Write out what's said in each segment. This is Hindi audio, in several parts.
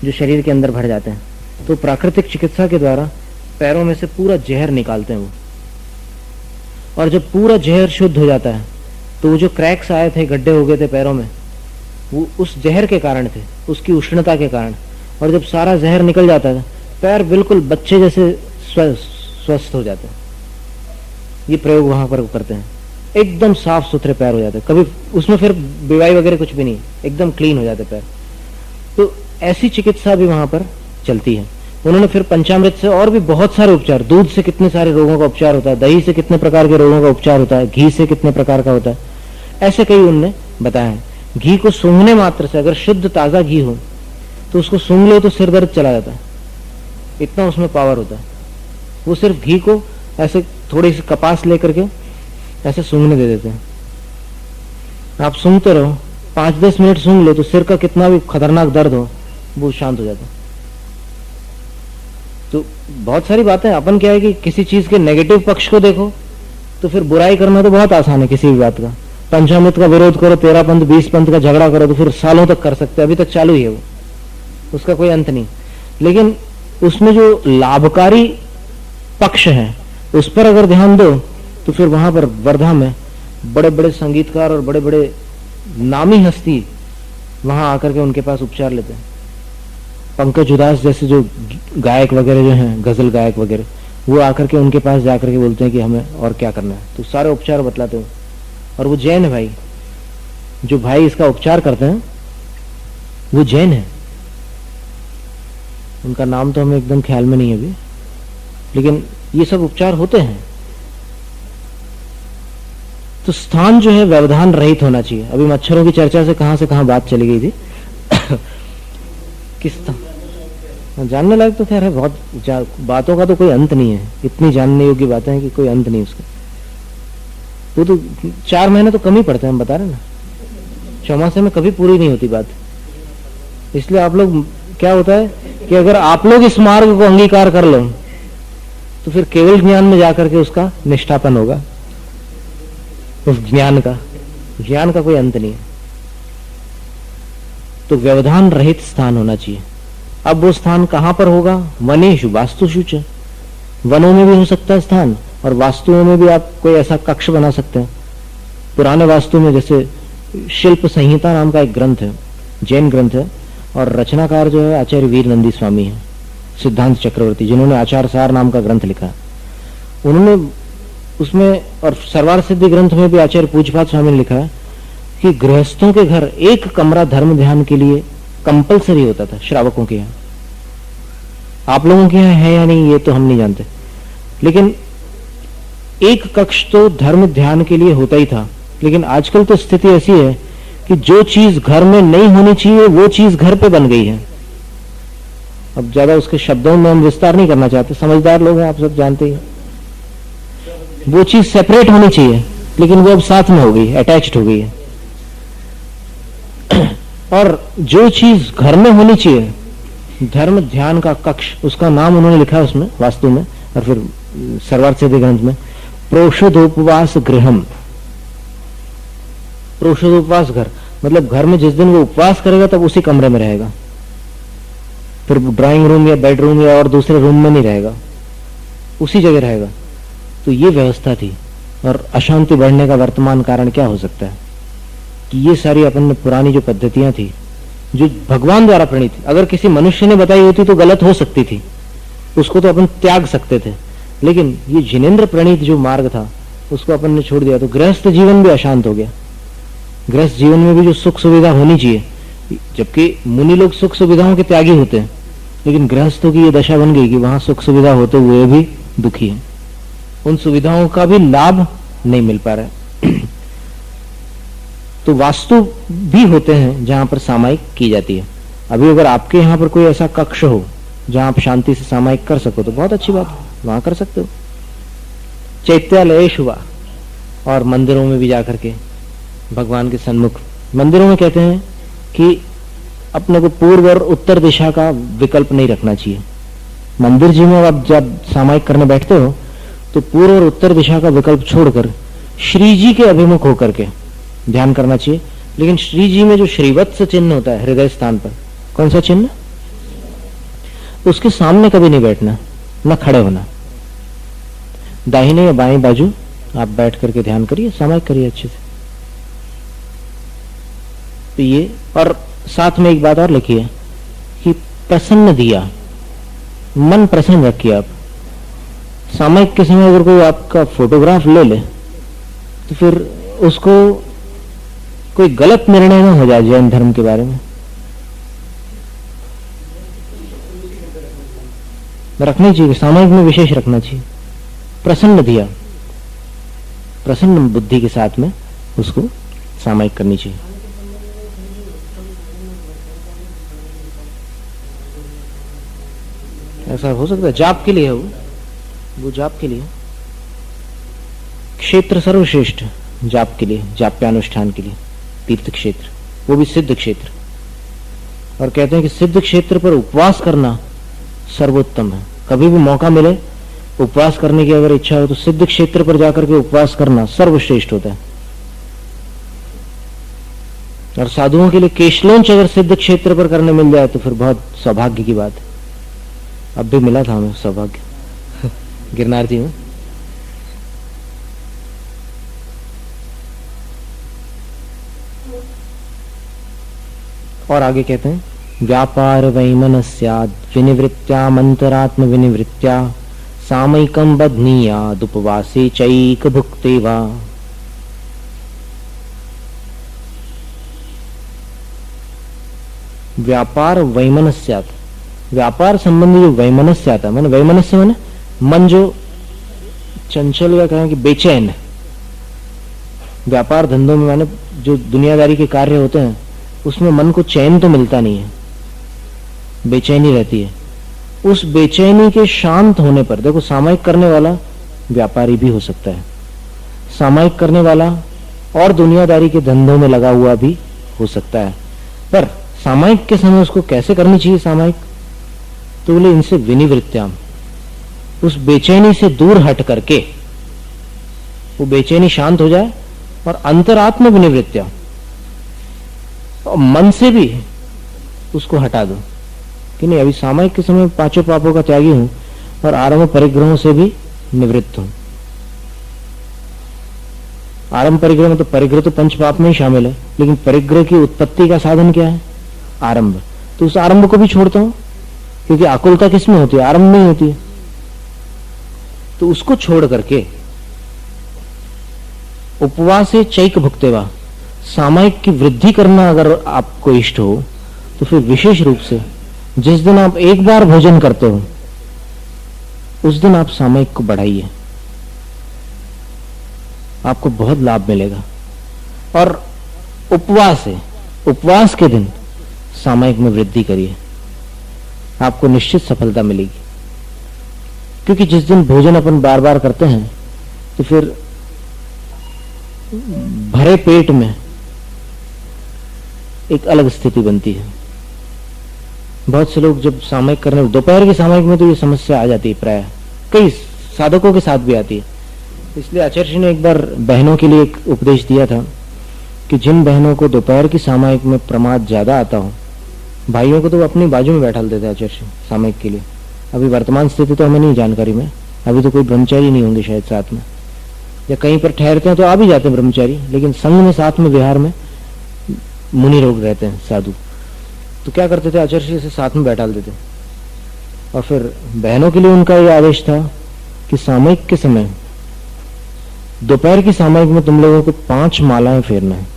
जो शरीर के अंदर भर जाते हैं, तो प्राकृतिक चिकित्सा के द्वारा पैरों में से पूरा जहर निकालते हैं वो। और जब पूरा जहर शुद्ध हो जाता है तो वो जो क्रैक्स आए थे, गड्ढे हो गए थे पैरों में, वो उस जहर के कारण थे, उसकी उष्णता के कारण। और जब सारा जहर निकल जाता है पैर बिल्कुल बच्चे जैसे स्वस्थ हो जाते हैं। ये प्रयोग वहां पर करते हैं, एकदम साफ सुथरे पैर हो जाते हैं, कभी उसमें फिर बीवाई वगैरह कुछ भी नहीं, एकदम क्लीन हो जाते पैर। तो ऐसी चिकित्सा भी वहां पर चलती है। उन्होंने फिर पंचामृत से और भी बहुत सारे उपचार, दूध से कितने सारे रोगों का उपचार होता है, दही से कितने प्रकार के रोगों का उपचार होता है, घी से कितने प्रकार का होता है, ऐसे कई उनने बताया है। घी को सूंघने मात्र से, अगर शुद्ध ताजा घी हो तो उसको सूंघ लो तो सिर दर्द चला जाता है, इतना उसमें पावर होता है। वो सिर्फ घी को ऐसे थोड़ी सी कपास लेकर के ऐसे सूंघने दे देते हैं। आप सूंघते रहो, 5-10 मिनट सूंघ लो तो सिर का कितना भी खतरनाक दर्द हो वो शांत हो जाता है। तो बहुत सारी बातें, अपन क्या है कि किसी चीज के नेगेटिव पक्ष को देखो तो फिर बुराई करना तो बहुत आसान है किसी भी बात का। पंचामृत का विरोध करो, 13 पंथ 20 पंथ का झगड़ा करो तो फिर सालों तक कर सकते हैं, अभी तक चालू ही है वो, उसका कोई अंत नहीं। लेकिन उसमें जो लाभकारी पक्ष है उस पर अगर ध्यान दो तो फिर वहां पर वर्धा में बड़े बड़े संगीतकार और बड़े बड़े नामी हस्ती वहां आकर के उनके पास उपचार लेते हैं। पंकज उदास जैसे जो गायक वगैरह जो हैं, गजल गायक वगैरह, वो आकर के उनके पास जाकर के बोलते हैं कि हमें और क्या करना है, तो सारे उपचार बतलाते हैं। और वो जैन है भाई, जो भाई इसका उपचार करते हैं वो जैन है। उनका नाम तो हमें एकदम ख्याल में नहीं है अभी, लेकिन ये सब उपचार होते हैं। तो स्थान जो है व्यवधान रहित होना चाहिए। अभी मच्छरों की चर्चा से कहां बात चली गई थी किस जानने लायक तो खैर है, बहुत बातों का तो कोई अंत नहीं है, इतनी जानने योग्य बातें हैं कि कोई अंत नहीं उसका। वो तो 4 महीने तो कम ही पड़ते हैं, हम बता रहे ना, चौमासे में कभी पूरी नहीं होती बात। इसलिए आप लोग, क्या होता है कि अगर आप लोग इस मार्ग को अंगीकार कर लो तो फिर केवल ज्ञान में जाकर के उसका निष्ठापन होगा। उस ज्ञान का कोई अंत नहीं है। तो व्यवधान रहित स्थान होना चाहिए। अब वो स्थान कहां पर होगा? वनेषु वास्तुषु च, वनों में भी हो सकता है स्थान, और वास्तुओं में भी आप कोई ऐसा कक्ष बना सकते हैं। पुराने वास्तु में जैसे शिल्प संहिता नाम का एक ग्रंथ है, जैन ग्रंथ है, और रचनाकार जो है आचार्य वीर नंदी स्वामी है, सिद्धांत चक्रवर्ती, जिन्होंने आचार सार नाम का ग्रंथ लिखा। उन्होंने उसमें, और सरवार सिद्धि ग्रंथ में भी आचार्य पूज्यपाद स्वामी ने लिखा है कि गृहस्थों के घर एक कमरा धर्म ध्यान के लिए कंपलसरी होता था, श्रावकों के यहाँ। आप लोगों के यहाँ है या नहीं ये तो हम नहीं जानते, लेकिन एक कक्ष तो धर्म ध्यान के लिए होता ही था। लेकिन आजकल तो स्थिति ऐसी है कि जो चीज घर में नहीं होनी चाहिए वो चीज घर पे बन गई है। अब ज्यादा उसके शब्दों में हम विस्तार नहीं करना चाहते, समझदार लोग हैं, आप सब जानते ही। वो चीज सेपरेट होनी चाहिए लेकिन वो अब साथ में हो गई, अटैच्ड हो गई है। और जो चीज घर में होनी चाहिए, धर्म ध्यान का कक्ष, उसका नाम उन्होंने लिखा है उसमें वास्तु में, और फिर सरवार सिद्धि ग्रंथ में प्रोषदोपवास गृहम। प्रोषदोपवास घर मतलब घर में जिस दिन वो उपवास करेगा तब उसी कमरे में रहेगा, फिर ड्राइंग रूम या बेडरूम या और दूसरे रूम में नहीं रहेगा, उसी जगह रहेगा। तो ये व्यवस्था थी। और अशांति बढ़ने का वर्तमान कारण क्या हो सकता है कि ये सारी अपन पुरानी जो पद्धतियां थी जो भगवान द्वारा प्रणीत थी, अगर किसी मनुष्य ने बताई होती तो गलत हो सकती थी, उसको तो अपन त्याग सकते थे, लेकिन ये जिनेंद्र प्रणीत जो मार्ग था उसको अपन ने छोड़ दिया तो गृहस्थ जीवन भी अशांत हो गया। गृहस्थ जीवन में भी जो सुख सुविधा होनी चाहिए, जबकि मुनि लोग सुख सुविधाओं के त्यागी होते हैं, लेकिन गृहस्थों की ये दशा बन गई कि वहां सुख सुविधा होते हुए भी दुखी है, उन सुविधाओं का भी लाभ नहीं मिल पा रहा है। तो वास्तु भी होते हैं जहां पर सामायिक की जाती है। अभी अगर आपके यहाँ पर कोई ऐसा कक्ष हो जहां आप शांति से सामायिक कर सको तो बहुत अच्छी बात है, वहां कर सकते हो। चैत्यालयेश हुआ, और मंदिरों में भी जाकर के भगवान के सन्मुख, मंदिरों में कहते हैं कि अपने को पूर्व और उत्तर दिशा का विकल्प नहीं रखना चाहिए। मंदिर जी में आप जब सामायिक करने बैठते हो तो पूर्व और उत्तर दिशा का विकल्प छोड़कर श्री जी के अभिमुख होकर के ध्यान करना चाहिए। लेकिन श्री जी में जो श्रीवत्स चिन्ह होता है हृदय स्थान पर, कौन सा चिन्ह? उसके सामने कभी नहीं बैठना, ना खड़े होना। दाहिने या बाएं बाजू आप बैठ करके ध्यान करिए, सामायिक करिए अच्छे से। तो ये, और साथ में एक बात और लिखिए कि प्रसन्न दिया, मन प्रसन्न रखिए आप। सामायिक के समय अगर कोई आपका फोटोग्राफ ले ले तो फिर उसको कोई गलत निर्णय ना हो जाए जैन धर्म के बारे में। रखना चाहिए, सामायिक में विशेष रखना चाहिए। प्रसन्न दिया, प्रसन्न बुद्धि के साथ में उसको सामायिक करनी चाहिए। ऐसा हो सकता है, जाप के लिए है वो जाप के लिए। क्षेत्र सर्वश्रेष्ठ जाप के लिए, जाप्यानुष्ठान के लिए तीर्थ क्षेत्र, वो भी सिद्ध क्षेत्र। और कहते हैं कि सिद्ध क्षेत्र पर उपवास करना सर्वोत्तम है। कभी भी मौका मिले उपवास करने की अगर इच्छा हो तो सिद्ध क्षेत्र पर जाकर के उपवास करना सर्वश्रेष्ठ होता है। और साधुओं के लिए केशलोंच अगर सिद्ध क्षेत्र पर करने मिल जाए तो फिर बहुत सौभाग्य की बात है। अब भी मिला था हमें सौभाग्य गिरनार जी में। और आगे कहते हैं, व्यापार वैमनस्याद् विनिवृत्त्यामन्तरात्म विनिवृत्त्या सामयिकं बध्नीयाद् उपवासे चैक भुक्ते वा। व्यापार वैमनस्यात्, व्यापार संबंधी जो वैमनस्य आता है, मैंने वैमनस्य मैंने मन जो चंचल या कहें कि बेचैन। व्यापार धंधों में मैंने जो दुनियादारी के कार्य होते हैं उसमें मन को चैन तो मिलता नहीं है, बेचैनी रहती है। उस बेचैनी के शांत होने पर, देखो सामायिक करने वाला व्यापारी भी हो सकता है, सामायिक करने वाला और दुनियादारी के धंधों में लगा हुआ भी हो सकता है। पर सामायिक के समय उसको कैसे करनी चाहिए सामायिक? तो बोले इनसे विनिवृत्त्याम, उस बेचैनी से दूर हट करके वो बेचैनी शांत हो जाए। और अंतरात्म विनिवृत्त्या, और मन से भी उसको हटा दो कि नहीं, अभी सामायिक के समय पांचों पापों का त्यागी हूं और आरंभ परिग्रहों से भी निवृत्त हूं। आरंभ परिग्रह में तो परिग्रह तो पंच पाप में ही शामिल है, लेकिन परिग्रह की उत्पत्ति का साधन क्या है? आरंभ। तो उस आरंभ को भी छोड़ता हूं, क्योंकि आकुलता किसमें होती है? आरंभ में ही होती है। तो उसको छोड़ करके उपवास से चैक भुक्तेवा, सामायिक की वृद्धि करना अगर आपको इष्ट हो तो फिर विशेष रूप से जिस दिन आप एक बार भोजन करते हो उस दिन आप सामायिक को बढ़ाइए, आपको बहुत लाभ मिलेगा। और उपवास है, उपवास के दिन सामायिक में वृद्धि करिए, आपको निश्चित सफलता मिलेगी। क्योंकि जिस दिन भोजन अपन बार बार करते हैं तो फिर भरे पेट में एक अलग स्थिति बनती है। बहुत से लोग जब सामायिक करने, दोपहर की सामायिक में तो ये समस्या आ जाती है, प्राय कई साधकों के साथ भी आती है। इसलिए आचार्य जी ने एक बार बहनों के लिए एक उपदेश दिया था कि जिन बहनों को दोपहर की सामायिक में प्रमाद ज्यादा आता हो, भाइयों को तो वो अपनी बाजू में बैठा देते हैं आचार्य जी सामायिक के लिए। अभी वर्तमान स्थिति तो हमें नहीं जानकारी में, अभी तो कोई ब्रह्मचारी नहीं होंगे शायद साथ में, या कहीं पर ठहरते हैं तो आ भी जाते हैं ब्रह्मचारी, लेकिन संघ में साथ में विहार में मुनि लोग रहते हैं, साधु। तो क्या करते थे, आचार्य जी से साथ में बैठा देते। और फिर बहनों के लिए उनका यह आदेश था कि सामायिक के समय, दोपहर की सामायिक में तुम लोगों को 5 मालाएं फेरना है।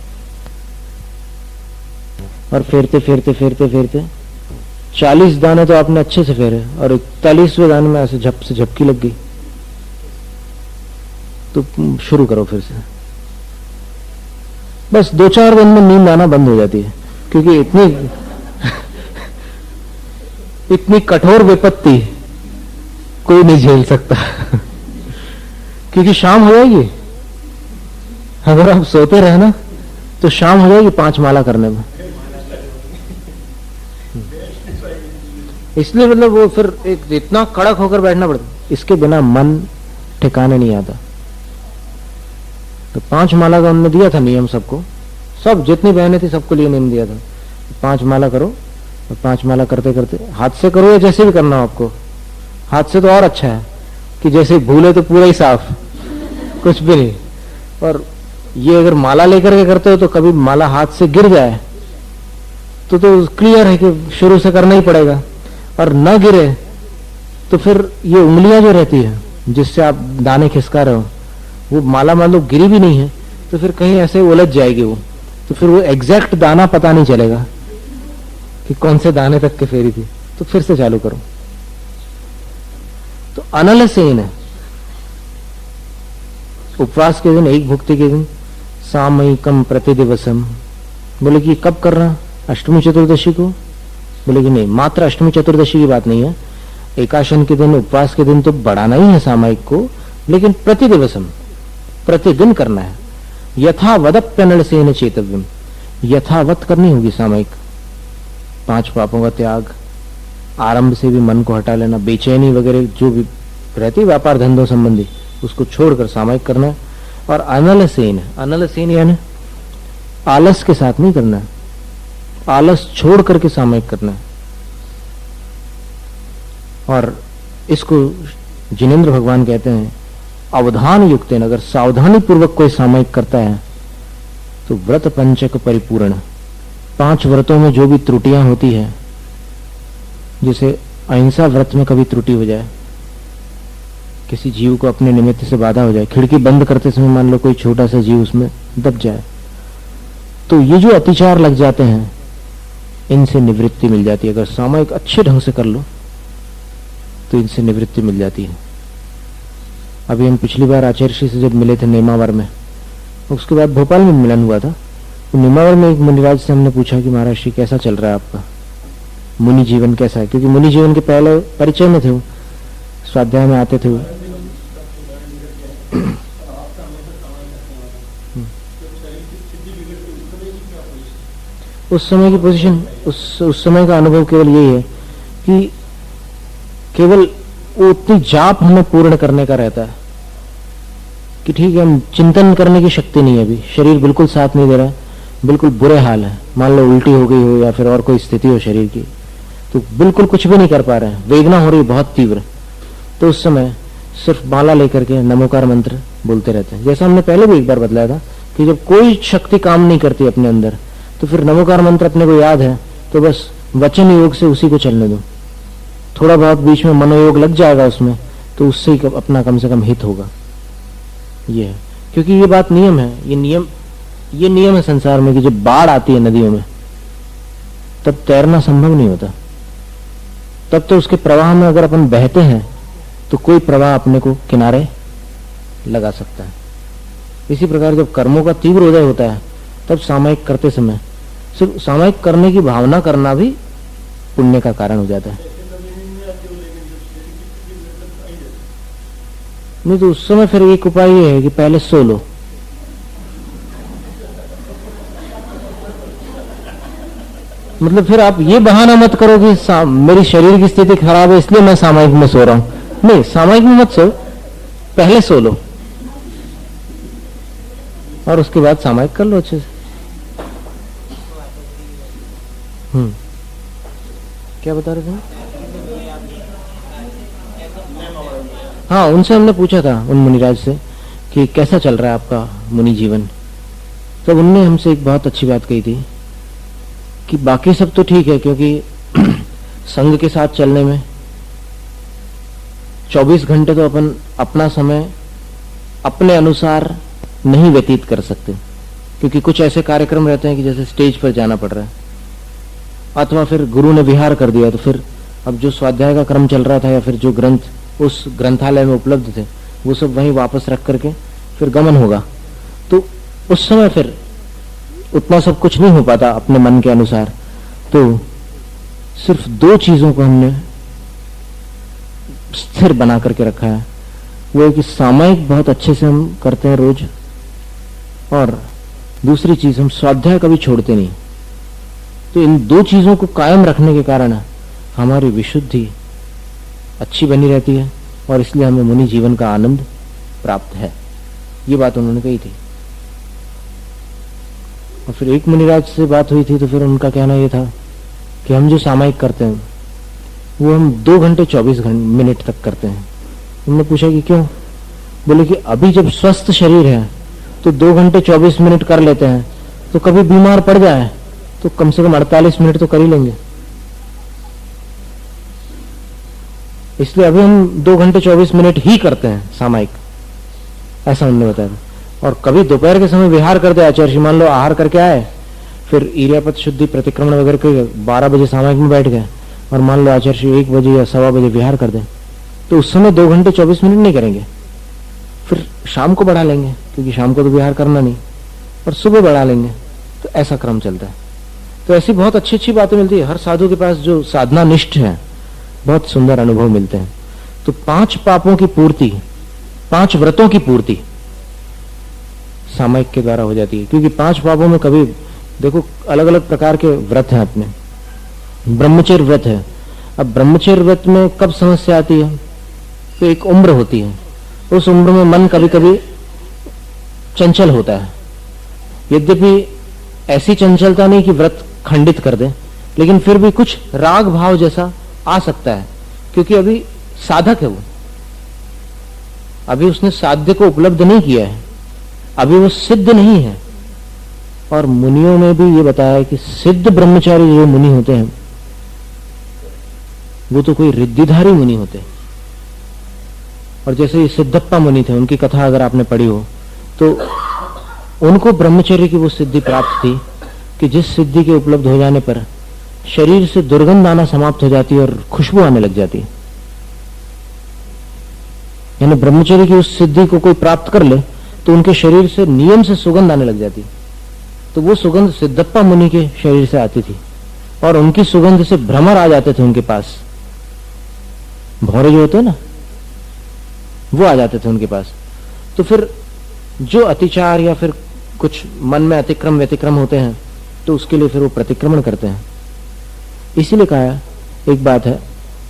और फेरते फेरते फेरते फेरते 40 दाने तो आपने अच्छे से फेरे और 41वें दाने में ऐसे झप से झपकी लग गई। तो शुरू करो फिर से। बस 2-4 दिन में नींद आना बंद हो जाती है, क्योंकि इतनी कठोर विपत्ति कोई नहीं झेल सकता क्योंकि शाम हो जाएगी, अगर आप सोते रहे ना तो शाम हो जाएगी 5 माला करने में। इसलिए मतलब वो फिर एक इतना कड़क होकर बैठना पड़ता, इसके बिना मन ठिकाने नहीं आता। तो 5 माला का उन्होंने दिया था नियम सबको, सब जितनी बहनें थी सबको लिए नियम दिया था, 5 माला करो और 5 माला करते करते हाथ से करो या जैसे भी करना हो आपको, हाथ से तो और अच्छा है कि जैसे भूले तो पूरा ही साफ, कुछ भी नहीं। और ये अगर माला लेकर के करते हो तो कभी माला हाथ से गिर जाए तो क्लियर है कि शुरू से करना ही पड़ेगा, और न गिरे तो फिर ये उंगलियां जो रहती है जिससे आप दाने खिसका रहे हो, वो माला मान लो गिरी भी नहीं है तो फिर कहीं ऐसे उलझ जाएगी वो, तो फिर वो एग्जैक्ट दाना पता नहीं चलेगा कि कौन से दाने तक के फेरी थी। तो फिर से चालू करो। तो अनलसेन है उपवास के दिन, एक भुक्ति के दिन, सामयिकम प्रतिदिवसम। बोले कि कब करना, अष्टमी चतुर्दशी को? बोले कि नहीं, मात्र अष्टमी चतुर्दशी की बात नहीं है, एकादशन के दिन, उपवास के दिन तो बढ़ाना ही है सामयिक को, लेकिन प्रतिदिवसम, प्रतिदिन करना है। यथावदप्यनलसेन चेतव्यम, यथावत करनी होगी सामयिक। 5 पापों का त्याग, आरंभ से भी मन को हटा लेना, बेचैनी वगैरह जो भी रहती है व्यापार धंधों संबंधी, उसको छोड़कर सामयिक करना है। और अनलसेन, अनलसेन यानी आलस के साथ नहीं करना है, आलस छोड़ करके सामयिक करना है। और इसको जिनेंद्र भगवान कहते हैं अवधान युक्त, अगर सावधानी पूर्वक कोई सामयिक करता है तो व्रत पंचक परिपूर्ण, 5 व्रतों में जो भी त्रुटियां होती है, जैसे अहिंसा व्रत में कभी त्रुटि हो जाए, किसी जीव को अपने निमित्त से बाधा हो जाए, खिड़की बंद करते समय मान लो कोई छोटा सा जीव उसमें दब जाए, तो ये जो अतिचार लग जाते हैं इनसे निवृत्ति मिल जाती है। अगर सामयिक अच्छे ढंग से कर लो तो इनसे निवृत्ति मिल जाती है। अभी हम पिछली बार आचार्य श्री से जब मिले थे नेमावर में, उसके बाद भोपाल में मिलन हुआ था, तो नेमावर में एक मुनिराज से हमने पूछा कि महाराज श्री कैसा चल रहा है आपका मुनि जीवन, कैसा है? क्योंकि मुनि जीवन के पहले परिचय में थे वो, स्वाध्याय में आते थे वो। उस समय की पोजीशन, उस समय का अनुभव केवल यही है कि केवल वो उतनी जाप हमें पूर्ण करने का रहता है कि ठीक है, हम चिंतन करने की शक्ति नहीं है, अभी शरीर बिल्कुल साथ नहीं दे रहा है, बिल्कुल बुरे हाल है, मान लो उल्टी हो गई हो या फिर और कोई स्थिति हो शरीर की, तो बिल्कुल कुछ भी नहीं कर पा रहे हैं, वेदना हो रही है बहुत तीव्र, तो उस समय सिर्फ माला लेकर के नमोकार मंत्र बोलते रहते हैं। जैसा हमने पहले भी एक बार बतलाया था कि जब कोई शक्ति काम नहीं करती अपने अंदर, तो फिर नमोकार मंत्र अपने को याद है तो बस वचन योग से उसी को चलने दो, थोड़ा बहुत बीच में मनोयोग लग जाएगा उसमें, तो उससे ही अपना कम से कम हित होगा। ये है, क्योंकि ये बात नियम है, ये नियम है संसार में कि जब बाढ़ आती है नदियों में तब तैरना संभव नहीं होता, तब तो उसके प्रवाह में अगर अपन बहते हैं तो कोई प्रवाह अपने को किनारे लगा सकता है। इसी प्रकार जब कर्मों का तीव्र उदय होता है तब सामयिक करते समय सिर्फ सामयिक करने की भावना करना भी पुण्य का कारण हो जाता है। नहीं तो उस समय फिर एक उपाय ये है कि पहले सो लो, मतलब फिर आप ये बहाना मत करो कि मेरी शरीर की स्थिति खराब है इसलिए मैं सामयिक में सो रहा हूं। नहीं, सामयिक में मत सो, पहले सो लो और उसके बाद सामयिक कर लो अच्छे से। क्या बता रहे थे? हाँ, उनसे हमने पूछा था, उन मुनिराज से, कि कैसा चल रहा है आपका मुनि जीवन। तब उनने हमसे एक बहुत अच्छी बात कही थी कि बाकी सब तो ठीक है, क्योंकि संघ के साथ चलने में 24 घंटे तो अपन अपना समय अपने अनुसार नहीं व्यतीत कर सकते, क्योंकि कुछ ऐसे कार्यक्रम रहते हैं कि जैसे स्टेज पर जाना पड़ रहा है, अथवा फिर गुरु ने विहार कर दिया तो फिर अब जो स्वाध्याय का क्रम चल रहा था या फिर जो ग्रंथ उस ग्रंथालय में उपलब्ध थे वो सब वहीं वापस रख करके फिर गमन होगा, तो उस समय फिर उतना सब कुछ नहीं हो पाता अपने मन के अनुसार। तो सिर्फ 2 चीजों को हमने स्थिर बना करके रखा है, वो है कि सामयिक बहुत अच्छे से हम करते हैं रोज, और दूसरी चीज हम स्वाध्याय कभी छोड़ते नहीं। तो इन 2 चीजों को कायम रखने के कारण हमारी विशुद्धि अच्छी बनी रहती है और इसलिए हमें मुनि जीवन का आनंद प्राप्त है। ये बात उन्होंने कही थी। और फिर एक मुनिराज से बात हुई थी तो फिर उनका कहना यह था कि हम जो सामायिक करते हैं वो हम 2 घंटे 24 मिनट तक करते हैं। हमने पूछा कि क्यों? बोले कि अभी जब स्वस्थ शरीर है तो 2 घंटे 24 मिनट कर लेते हैं, तो कभी बीमार पड़ जाए तो कम से कम 48 मिनट तो कर ही लेंगे। इसलिए अभी हम 2 घंटे 24 मिनट ही करते हैं सामायिक, ऐसा उन्होंने बताया। और कभी दोपहर के समय विहार करते आचार्य, मान लो आहार करके आए, फिर ईर्यापत शुद्धि प्रतिक्रमण वगैरह के 12 बजे सामायिक में बैठ गए, और मान लो आचार्य 1 बजे या 1:15 बजे विहार कर दें, तो उस समय 2 घंटे 24 मिनट नहीं करेंगे, फिर शाम को बढ़ा लेंगे, क्योंकि शाम को तो विहार करना नहीं, और सुबह बढ़ा लेंगे। तो ऐसा क्रम चलता है। तो ऐसी बहुत अच्छी अच्छी बातें मिलती है। हर साधु के पास जो साधना निष्ठ है, बहुत सुंदर अनुभव मिलते हैं। तो 5 पापों की पूर्ति, 5 व्रतों की पूर्ति सामायिक के द्वारा हो जाती है। क्योंकि 5 पापों में कभी देखो अलग अलग प्रकार के व्रत हैं अपने। ब्रह्मचर्य व्रत है। अब ब्रह्मचर्य व्रत में कब समस्या आती है? तो एक उम्र होती है, उस उम्र में मन कभी कभी चंचल होता है। यद्यपि ऐसी चंचलता नहीं कि व्रत खंडित कर दे, लेकिन फिर भी कुछ राग भाव जैसा आ सकता है, क्योंकि अभी साधक है वो, अभी उसने साध्य को उपलब्ध नहीं किया है, अभी वो सिद्ध नहीं है। और मुनियों में भी ये बताया है कि सिद्ध ब्रह्मचारी जो मुनि होते हैं वो तो कोई रिद्धिधारी मुनि होते हैं। और जैसे ये सिद्धप्पा मुनि थे, उनकी कथा अगर आपने पढ़ी हो तो उनको ब्रह्मचर्य की वो सिद्धि प्राप्त थी कि जिस सिद्धि के उपलब्ध हो जाने पर शरीर से दुर्गंध आना समाप्त हो जाती है और खुशबू आने लग जाती है। यानी ब्रह्मचर्य की उस सिद्धि को कोई प्राप्त कर ले तो उनके शरीर से नियम से सुगंध आने लग जाती। तो वो सुगंध सिद्धप्पा मुनि के शरीर से आती थी, और उनकी सुगंध से भ्रमर आ जाते थे उनके पास। भौरे जो होते हैं ना, वो आ जाते थे उनके पास। तो फिर जो अतिचार या फिर कुछ मन में अतिक्रम व्यतिक्रम होते हैं, तो उसके लिए फिर वो प्रतिक्रमण करते हैं। इसीलिए कहा, एक बात है,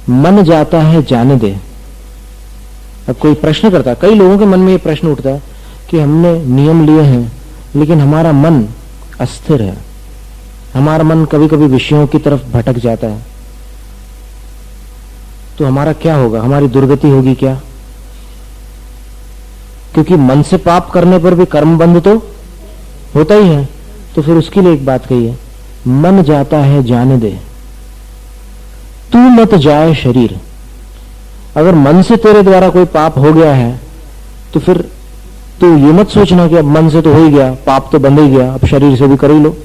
मन जाता है जाने दे। अब कोई प्रश्न करता है, कई लोगों के मन में ये प्रश्न उठता है कि हमने नियम लिए हैं लेकिन हमारा मन अस्थिर है, हमारा मन कभी कभी विषयों की तरफ भटक जाता है, तो हमारा क्या होगा, हमारी दुर्गति होगी क्या? क्योंकि मन से पाप करने पर भी कर्म बंध तो होता ही है। तो फिर उसके लिए एक बात कही है, मन जाता है जाने दे, तू मत जाए शरीर। अगर मन से तेरे द्वारा कोई पाप हो गया है तो फिर तू ये मत सोचना कि अब मन से तो हो ही गया, पाप तो बंद ही गया, अब शरीर से भी कर ही लो।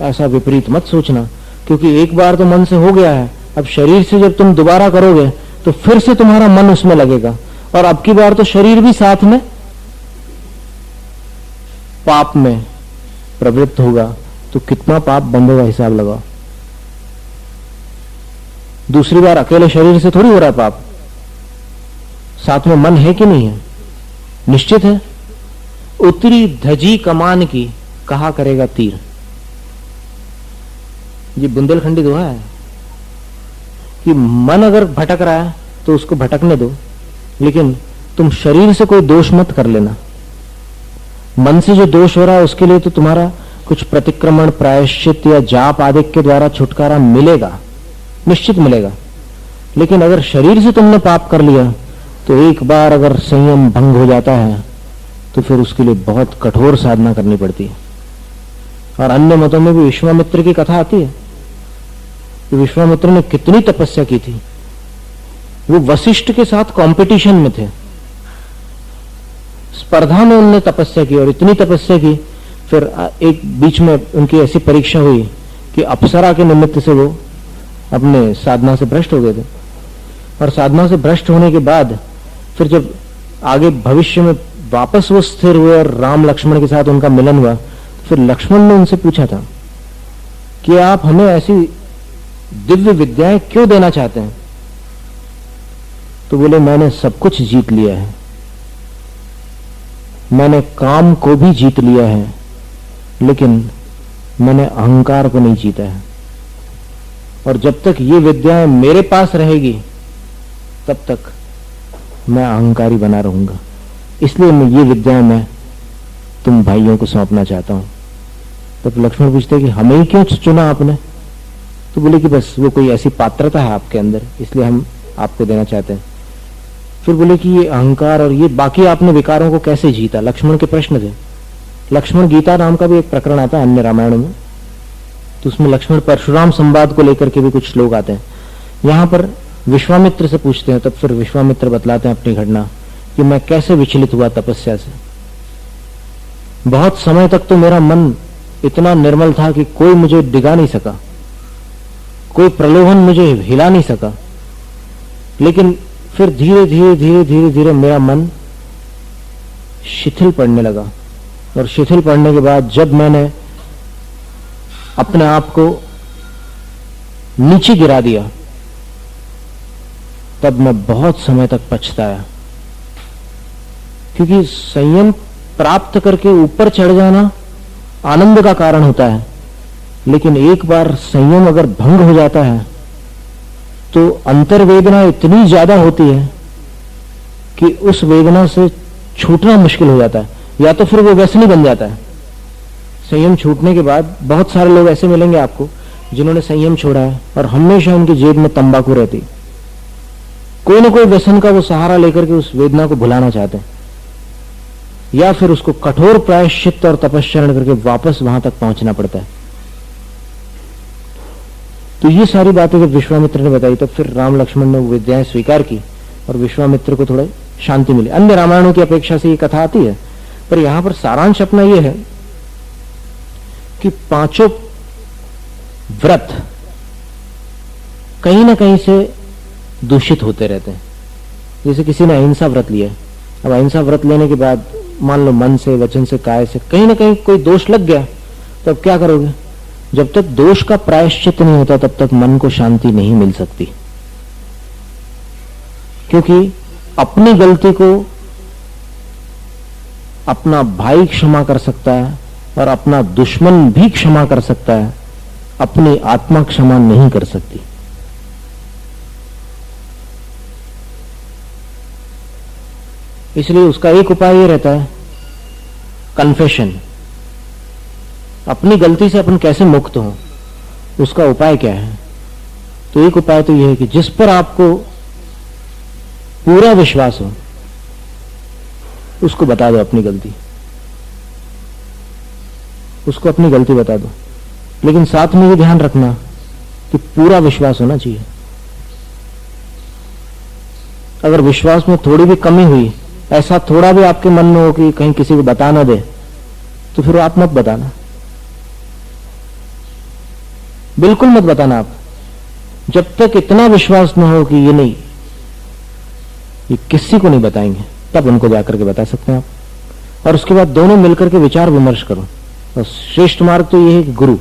ऐसा विपरीत मत सोचना, क्योंकि एक बार तो मन से हो गया है, अब शरीर से जब तुम दोबारा करोगे तो फिर से तुम्हारा मन उसमें लगेगा, और अब की बार तो शरीर भी साथ में पाप में प्रवृत्त होगा। तो कितना पाप बंद होगा, हिसाब लगाओ। दूसरी बार अकेले शरीर से थोड़ी हो रहा है पाप, साथ में मन है कि नहीं है? निश्चित है। उतरी धजी कमान की, कहा करेगा तीर। ये बुंदेलखंडी दोहा है कि मन अगर भटक रहा है तो उसको भटकने दो, लेकिन तुम शरीर से कोई दोष मत कर लेना। मन से जो दोष हो रहा है उसके लिए तो तुम्हारा कुछ प्रतिक्रमण, प्रायश्चित या जाप आदि के द्वारा छुटकारा मिलेगा, निश्चित मिलेगा। लेकिन अगर शरीर से तुमने पाप कर लिया तो एक बार अगर संयम भंग हो जाता है तो फिर उसके लिए बहुत कठोर साधना करनी पड़ती है। और अन्य मतों में भी विश्वामित्र की कथा आती है कि विश्वामित्र ने कितनी तपस्या की थी। वो वशिष्ठ के साथ कंपटीशन में थे, स्पर्धा में उनने तपस्या की, और इतनी तपस्या की, फिर एक बीच में उनकी ऐसी परीक्षा हुई कि अप्सरा के निमित्त से वो अपने साधना से भ्रष्ट हो गए थे। और साधना से भ्रष्ट होने के बाद फिर जब आगे भविष्य में वापस वो स्थिर हुए और राम लक्ष्मण के साथ उनका मिलन हुआ, फिर लक्ष्मण ने उनसे पूछा था कि आप हमें ऐसी दिव्य विद्याएं क्यों देना चाहते हैं? तो बोले, मैंने सब कुछ जीत लिया है, मैंने काम को भी जीत लिया है, लेकिन मैंने अहंकार को नहीं जीता है। और जब तक ये विद्याएं मेरे पास रहेगी तब तक मैं अहंकारी बना रहूंगा। इसलिए मैं ये विद्याएं मैं तुम भाइयों को सौंपना चाहता हूं। तब लक्ष्मण पूछते कि हमें ही क्यों चुना आपने? तो बोले कि बस वो कोई ऐसी पात्रता है आपके अंदर, इसलिए हम आपको देना चाहते हैं। फिर बोले कि ये अहंकार और ये बाकी आपने विकारों को कैसे जीता? लक्ष्मण के प्रश्न थे। लक्ष्मण गीता नाम का भी एक प्रकरण आता है अन्य रामायण में, तो उसमें लक्ष्मण परशुराम संवाद को लेकर के भी कुछ श्लोक आते हैं। यहां पर विश्वामित्र से पूछते हैं, तब फिर विश्वामित्र बतलाते हैं अपनी घटना कि मैं कैसे विचलित हुआ तपस्या से। बहुत समय तक तो मेरा मन इतना निर्मल था कि कोई मुझे डिगा नहीं सका, कोई प्रलोभन मुझे हिला नहीं सका। लेकिन फिर धीरे धीरे धीरे धीरे धीरे मेरा मन शिथिल पड़ने लगा, और शिथिल पड़ने के बाद जब मैंने अपने आप को नीचे गिरा दिया, तब मैं बहुत समय तक पछताया। क्योंकि संयम प्राप्त करके ऊपर चढ़ जाना आनंद का कारण होता है, लेकिन एक बार संयम अगर भंग हो जाता है तो अंतर्वेदना इतनी ज्यादा होती है कि उस वेदना से छूटना मुश्किल हो जाता है, या तो फिर वो व्यसनी बन जाता है। संयम छूटने के बाद बहुत सारे लोग ऐसे मिलेंगे आपको जिन्होंने संयम छोड़ा है और हमेशा उनकी जेब में तंबाकू रहती। कोई ना कोई व्यसन का वो सहारा लेकर के उस वेदना को भुलाना चाहते हैं, या फिर उसको कठोर प्रायश्चित और तपस्या करके वापस वहां तक पहुंचना पड़ता है। तो ये सारी बातें जब विश्वामित्र ने बताई, तब फिर राम लक्ष्मण ने वो विद्याएं स्वीकार की और विश्वामित्र को थोड़ा शांति मिली। अन्य रामायणों की अपेक्षा से ये कथा आती है, पर यहां पर सारांश अपना ये है कि पांचों व्रत कहीं ना कहीं से दूषित होते रहते हैं। जैसे किसी ने अहिंसा व्रत लिया, अब अहिंसा व्रत लेने के बाद मान लो मन से, वचन से, काय से कहीं ना कहीं कोई दोष लग गया, तो अब क्या करोगे? जब तक दोष का प्रायश्चित नहीं होता तब तक मन को शांति नहीं मिल सकती, क्योंकि अपनी गलती को अपना भाई क्षमा कर सकता है और अपना दुश्मन भी क्षमा कर सकता है, अपनी आत्मा क्षमा नहीं कर सकती। इसलिए उसका एक उपाय ये रहता है, कन्फेशन। अपनी गलती से अपन कैसे मुक्त हो, उसका उपाय क्या है? तो एक उपाय तो यह है कि जिस पर आपको पूरा विश्वास हो उसको बता दो अपनी गलती, उसको अपनी गलती बता दो, लेकिन साथ में ये ध्यान रखना कि पूरा विश्वास होना चाहिए। अगर विश्वास में थोड़ी भी कमी हुई, ऐसा थोड़ा भी आपके मन में हो कि कहीं किसी को बता ना दे, तो फिर आप मत बताना, बिल्कुल मत बताना। आप जब तक इतना विश्वास न हो कि ये नहीं, ये किसी को नहीं बताएंगे, तब उनको जाकर के बता सकते हैं आप। और उसके बाद दोनों मिलकर के विचार विमर्श करो। और श्रेष्ठ मार्ग तो ये है कि गुरु,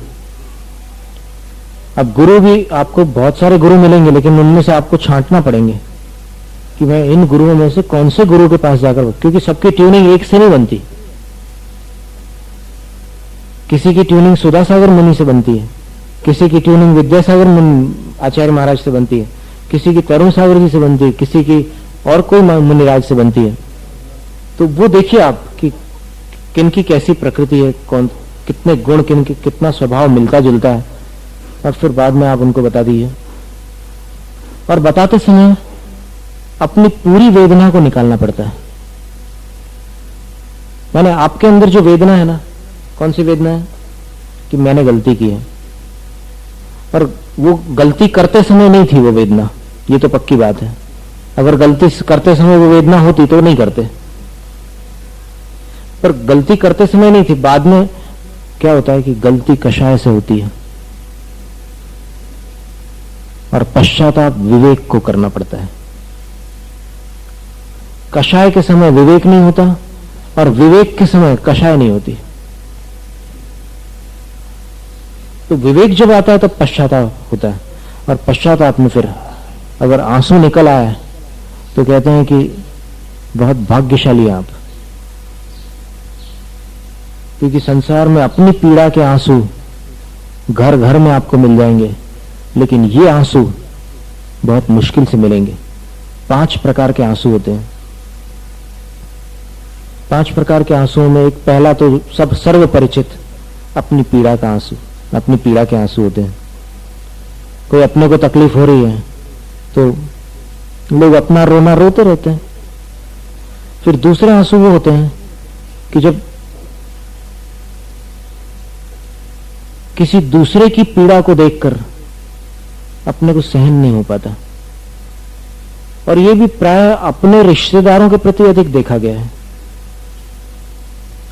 अब गुरु भी आपको बहुत सारे गुरु मिलेंगे, लेकिन उनमें से आपको छांटना पड़ेंगे कि मैं इन गुरुओं में से कौन से गुरु के पास जाकर, क्योंकि सबकी ट्यूनिंग एक से नहीं बनती। किसी की ट्यूनिंग सुधा सागर मुनि से बनती है, किसी की ट्यूनिंग विद्यासागर आचार्य महाराज से बनती है, किसी की तरुण सागर जी से बनती है, किसी की और कोई मुनिराज से बनती है। तो वो देखिए आप कि किनकी कैसी प्रकृति है, कौन कितने गुण, किनकी कितना स्वभाव मिलता जुलता है, और फिर बाद में आप उनको बता दीजिए। और बताते समय अपनी पूरी वेदना को निकालना पड़ता है। माने आपके अंदर जो वेदना है ना, कौन सी वेदना है? कि मैंने गलती की है, और वो गलती करते समय नहीं थी वो वेदना, ये तो पक्की बात है। अगर गलती करते समय वो वेदना होती तो नहीं करते, पर गलती करते समय नहीं थी। बाद में क्या होता है कि गलती कषाय से होती है, और पश्चाताप विवेक को करना पड़ता है। कषाय के समय विवेक नहीं होता, और विवेक के समय कषाय नहीं होती। तो विवेक जब आता है तब पश्चाताप होता है, और पश्चाताप में फिर अगर आंसू निकल आए तो कहते हैं कि बहुत भाग्यशाली आप, क्योंकि संसार में अपनी पीड़ा के आंसू घर घर में आपको मिल जाएंगे, लेकिन ये आंसू बहुत मुश्किल से मिलेंगे। 5 प्रकार के आंसू होते हैं। 5 प्रकार के आंसुओं में एक पहला तो सब सर्व परिचित अपनी पीड़ा का आंसू, अपनी पीड़ा के आंसू होते हैं। कोई अपने को तकलीफ हो रही है तो लोग अपना रोना रोते रहते हैं। फिर दूसरे आंसू वो होते हैं कि जब किसी दूसरे की पीड़ा को देखकर अपने को सहन नहीं हो पाता। और ये भी प्राय अपने रिश्तेदारों के प्रति अधिक देखा गया है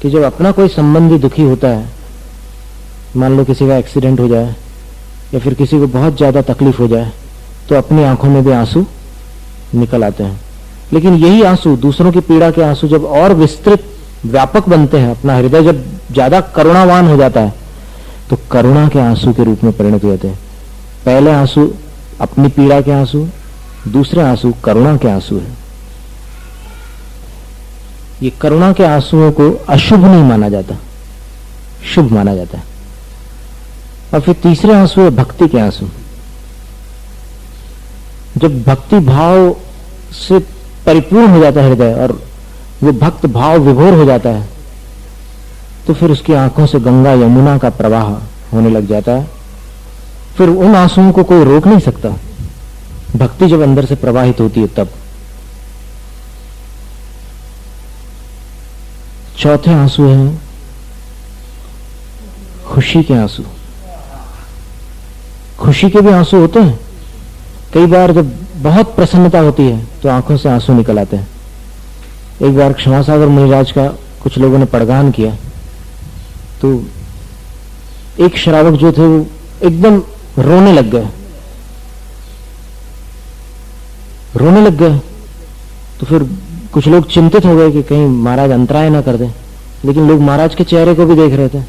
कि जब अपना कोई संबंधी दुखी होता है, मान लो किसी का एक्सीडेंट हो जाए या फिर किसी को बहुत ज्यादा तकलीफ हो जाए, तो अपनी आंखों में भी आंसू निकल आते हैं। लेकिन यही आंसू, दूसरों की पीड़ा के आंसू, जब और विस्तृत व्यापक बनते हैं, अपना हृदय जब ज्यादा करुणावान हो जाता है, तो करुणा के आंसू के रूप में परिणत हो जाते हैं। पहले आंसू अपनी पीड़ा के आंसू, दूसरे आंसू करुणा के आंसू है। ये करुणा के आंसुओं को अशुभ नहीं माना जाता, शुभ माना जाता है। और फिर तीसरे आंसू है भक्ति के आंसू। जब भक्ति भाव से परिपूर्ण हो जाता है हृदय और वो भक्त भाव विभोर हो जाता है, तो फिर उसकी आंखों से गंगा यमुना का प्रवाह होने लग जाता है। फिर उन आंसुओं को कोई रोक नहीं सकता। भक्ति जब अंदर से प्रवाहित होती है तब। चौथे आंसू हैं खुशी के आंसू। खुशी के भी आंसू होते हैं। कई बार जब बहुत प्रसन्नता होती है तो आंखों से आंसू निकल आते हैं। एक बार क्षमासागर मुनिराज का कुछ लोगों ने पड़गान किया, तो एक श्रावक जो थे वो एकदम रोने लग गए। तो फिर कुछ लोग चिंतित हो गए कि कहीं महाराज अंतराय ना कर दें। लेकिन लोग महाराज के चेहरे को भी देख रहे थे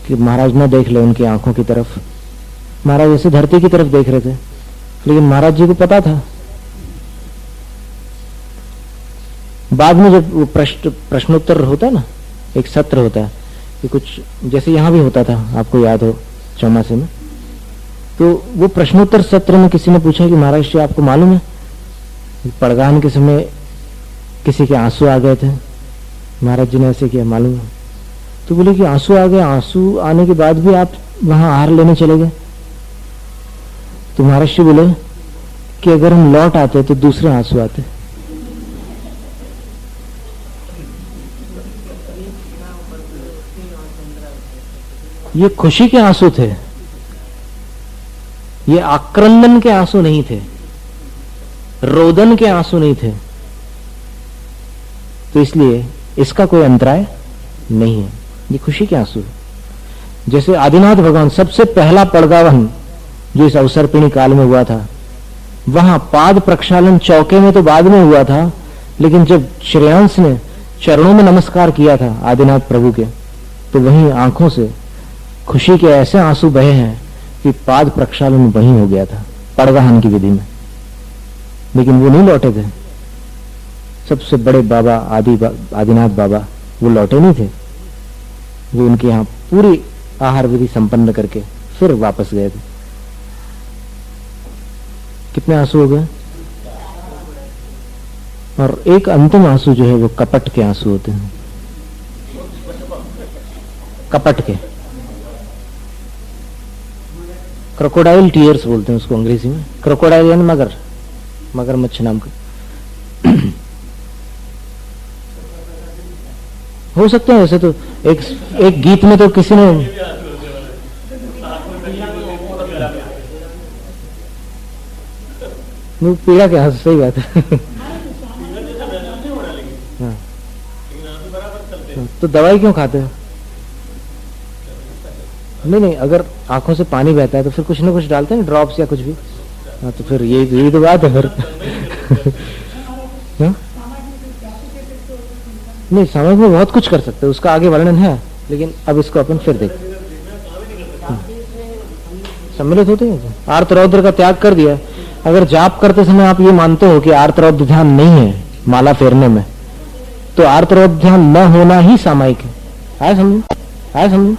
कि महाराज ना देख ले उनकी आंखों की तरफ। महाराज ऐसे धरती की तरफ देख रहे थे, लेकिन महाराज जी को पता था। बाद में जब वो प्रश्नोत्तर होता है ना, एक सत्र होता है कि कुछ जैसे यहां भी होता था, आपको याद हो चौमासे में, तो वो प्रश्नोत्तर सत्र में किसी ने पूछा कि महाराज जी आपको मालूम है पड़गान के समय किसी के आंसू आ गए थे, महाराज जी ने ऐसे किया, मालूम है? तो बोले कि आंसू आ गए, आंसू आने के बाद भी आप वहां आहार लेने चले गए। तो महाराज जी बोले कि अगर हम लौट आते तो दूसरे आंसू आते। ये खुशी के आंसू थे, ये आक्रंदन के आंसू नहीं थे, रोदन के आंसू नहीं थे। तो इसलिए इसका कोई अंतराय नहीं है, ये खुशी के आंसू। जैसे आदिनाथ भगवान सबसे पहला पड़गावन जो इस अवसरपिणी काल में हुआ था, वहां पाद प्रक्षालन चौके में तो बाद में हुआ था, लेकिन जब श्रेयांश ने चरणों में नमस्कार किया था आदिनाथ प्रभु के, तो वहीं आंखों से खुशी के ऐसे आंसू बहे हैं कि पाद प्रक्षालन वहीं हो गया था पड़गाहन की विधि में। लेकिन वो नहीं लौटे थे। सबसे बड़े बाबा आदिनाथ बाबा वो लौटे नहीं थे, वो उनके यहां पूरी आहार विधि संपन्न करके फिर वापस गए थे। कितने आंसू हो गए? और एक अंतिम आंसू जो है वो कपट के आंसू होते हैं। कपट के, क्रोकोडाइल टीयर्स बोलते हैं उसको अंग्रेजी में। क्रोकोडाइल यानी मगरमच्छ नाम का हो सकते हैं। वैसे तो एक गीत में तो किसी ने वो पीड़ा के आंसू, सही बात है। हाँ। तो दवाई क्यों खाते हो? नहीं, अगर आंखों से पानी बहता है तो फिर कुछ ना कुछ डालते हैं, ड्रॉप्स या कुछ भी। हाँ, तो फिर यही तो बात है फिर। हाँ? नहीं, समझ में बहुत कुछ कर सकते हैं, उसका आगे वर्णन है, लेकिन अब इसको अपन फिर देखते। सम्मिलित होते हैं, आर्त रौद्र का त्याग कर दिया। अगर जाप करते समय आप ये मानते हो कि आर्त रौद्र ध्यान नहीं है माला फेरने में, तो आर्त रौद्र ध्यान न होना ही सामायिक है। आया समझ?